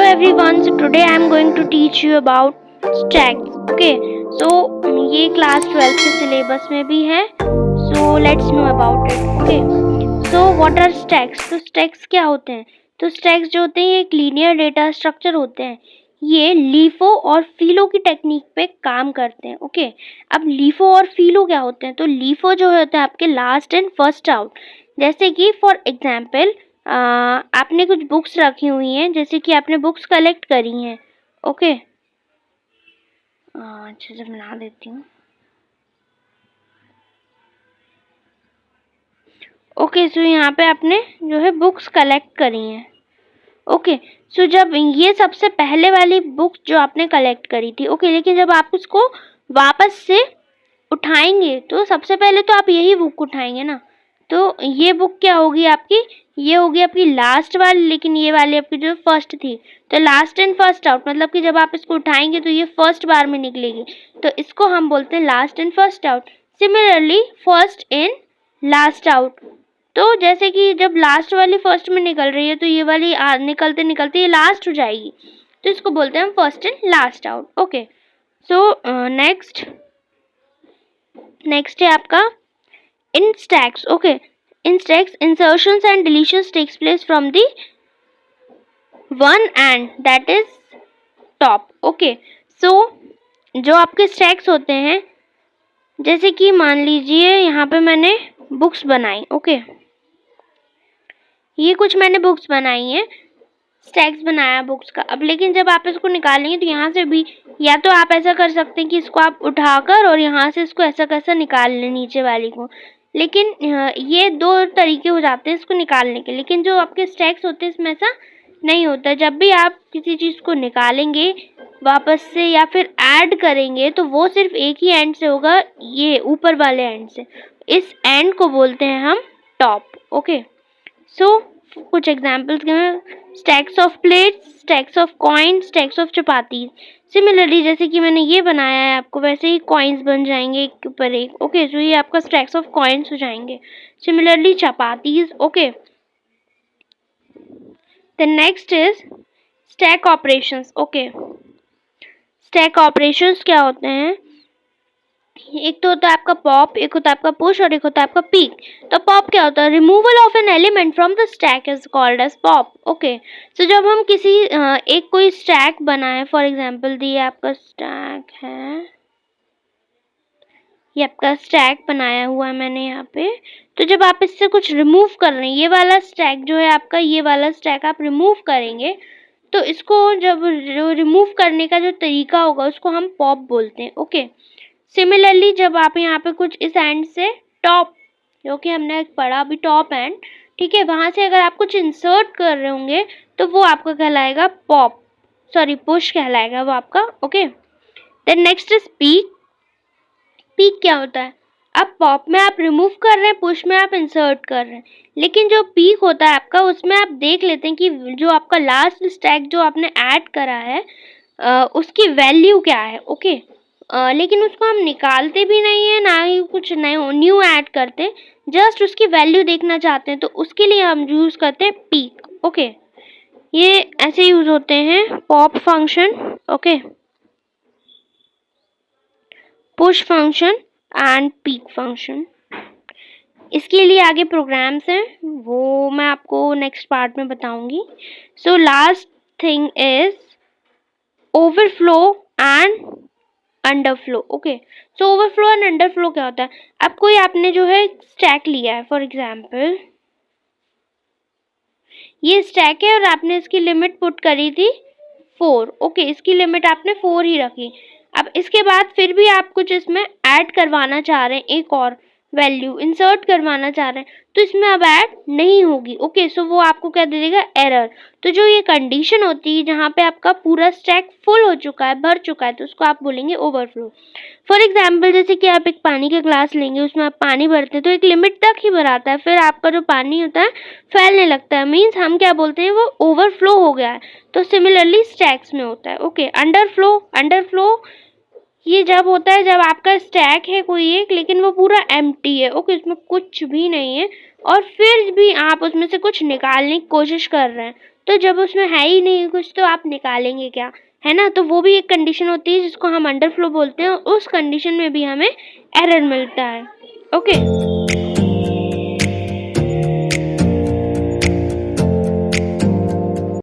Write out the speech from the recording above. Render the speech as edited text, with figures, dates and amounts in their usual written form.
everyone, so today I am going to teach you about stacks. Okay, so ये class 12 के syllabus में भी है. So let's know about it. Okay, so what are stacks? तो stacks क्या होते हैं? तो stacks जो होते हैं ये एक लीनियर डेटा स्ट्रक्चर होते हैं. ये लीफो और फिलो की टेक्निक पे काम करते हैं. ओके, अब लीफो और फिलो क्या होते हैं? तो लीफो जो होते हैं आपके लास्ट एंड फर्स्ट आउट. जैसे कि फॉर एग्जाम्पल आपने कुछ बुक्स रखी हुई हैं, जैसे कि आपने बुक्स कलेक्ट करी हैं. ओके, अच्छा जब बना देती हूँ. ओके, सो यहाँ पे आपने जो है बुक्स कलेक्ट करी हैं. ओके, सो जब ये सबसे पहले वाली बुक जो आपने कलेक्ट करी थी. ओके, लेकिन जब आप उसको वापस से उठाएंगे तो सबसे पहले तो आप यही बुक उठाएंगे ना. तो ये बुक क्या होगी आपकी? ये होगी आपकी लास्ट वाली, लेकिन ये वाली आपकी जो फर्स्ट थी. तो लास्ट एंड फर्स्ट आउट मतलब कि जब आप इसको उठाएंगे तो ये फर्स्ट बार में निकलेगी. तो इसको हम बोलते हैं last and first out. Similarly first in last out. तो जैसे कि जब लास्ट वाली फर्स्ट में निकल रही है तो ये वाली निकलते निकलते ये लास्ट हो जाएगी. तो इसको बोलते हैं हम first in last out. Okay, so next है आपका in stacks. Okay, in stacks insertions and deletions takes place from the one end, that is top. Okay, so जो आपके stacks होते हैं, जैसे कि मान लीजिए यहाँ पे मैंने बुक्स बनाई. ओके, ये कुछ मैंने बुक्स बनाई हैं, स्टैक्स बनाया बुक्स का. अब लेकिन जब आप इसको निकालेंगे तो यहाँ से भी या तो आप ऐसा कर सकते हैं कि इसको आप उठाकर और यहाँ से इसको ऐसा कैसा निकाल लें नीचे वाली को. लेकिन ये दो तरीके हो जाते हैं इसको निकालने के. लेकिन जो आपके स्टैक्स होते हैं इसमें ऐसा नहीं होता. जब भी आप किसी चीज़ को निकालेंगे वापस से या फिर ऐड करेंगे तो वो सिर्फ एक ही एंड से होगा, ये ऊपर वाले एंड से. इस एंड को बोलते हैं हम टॉप. ओके, सो कुछ एग्जाम्पल्स के stacks of plates, stacks of coins, stacks of chapati. Similarly जैसे कि मैंने ये बनाया है आपको, वैसे ही कॉइन्स बन जाएंगे एक के ऊपर एक. ओके, सो ये आपका स्टैक्स ऑफ कॉइन्स हो जाएंगे. Similarly chapatis. Okay, the next is stack operations. Okay, stack operations क्या होते हैं? एक तो होता है आपका पॉप, एक होता है आपका पुश और एक होता है आपका पीक. तो पॉप क्या होता है? Removal of an element from the stack is called as pop. Okay, so जब हम किसी एक कोई स्टैक बनाए, फॉर एग्जांपल ये आपका स्टैक है, ये आपका स्टैक बनाया हुआ है मैंने यहाँ पे. तो जब आप इससे कुछ रिमूव कर रहे हैं, ये वाला स्टैक जो है आपका, ये वाला स्टैक आप रिमूव करेंगे तो इसको जब रिमूव करने का जो तरीका होगा उसको हम पॉप बोलते हैं. ओके, सिमिलरली जब आप यहाँ पे कुछ इस एंड से टॉप, जो कि हमने पढ़ा अभी टॉप एंड, ठीक है, वहाँ से अगर आप कुछ इंसर्ट कर रहे होंगे तो वो आपका कहलाएगा पॉप, सॉरी पुश कहलाएगा वो आपका. Okay, then next is peak. Peak क्या होता है? अब पॉप में आप रिमूव कर रहे हैं, पुश में आप इंसर्ट कर रहे हैं. लेकिन जो पीक होता है आपका, उसमें आप देख लेते हैं कि जो आपका लास्ट स्टैक जो आपने ऐड करा है उसकी वैल्यू क्या है. ओके, लेकिन उसको हम निकालते भी नहीं है, ना ही कुछ न्यू ऐड करते, जस्ट उसकी वैल्यू देखना चाहते हैं तो उसके लिए हम यूज़ करते हैं पीक. ओके, ये ऐसे यूज़ होते हैं pop function. Okay, push function and peak function. इसके लिए आगे प्रोग्राम्स हैं, वो मैं आपको नेक्स्ट पार्ट में बताऊंगी. So last thing is overflow and underflow. Okay, so overflow and underflow क्या होता है? अब कोई आपने जो है स्टैक लिया है, फॉर एग्जांपल ये स्टैक है और आपने इसकी लिमिट पुट करी थी 4. ओके, इसकी लिमिट आपने 4 ही रखी. अब इसके बाद फिर भी आप कुछ इसमें ऐड करवाना चाह रहे हैं, एक और वैल्यू इंसर्ट करवाना चाह रहे हैं, तो इसमें अब ऐड नहीं होगी. ओके, सो वो आपको क्या दे देगा? एरर. तो जो ये कंडीशन होती है जहाँ पे आपका पूरा स्टैक फुल हो चुका है, भर चुका है, तो उसको आप बोलेंगे ओवरफ्लो. फॉर एग्जाम्पल जैसे कि आप एक पानी का ग्लास लेंगे, उसमें आप पानी भरते हैं तो एक लिमिट तक ही भराता है, फिर आपका जो पानी होता है फैलने लगता है, मीन्स हम क्या बोलते हैं? वो ओवरफ्लो हो गया है. तो सिमिलरली स्टैक्स में होता है. Okay, underflow. अंडरफ्लो ये जब होता है जब आपका स्टैक है कोई एक, लेकिन वो पूरा एम्प्टी है. ओके, उसमें कुछ भी नहीं है और फिर भी आप उसमें से कुछ निकालने की कोशिश कर रहे हैं, तो जब उसमें है ही नहीं कुछ तो आप निकालेंगे क्या, है ना? तो वो भी एक कंडीशन होती है जिसको हम अंडरफ्लो बोलते हैं, उस कंडीशन में भी हमें एरर मिलता है। ओके।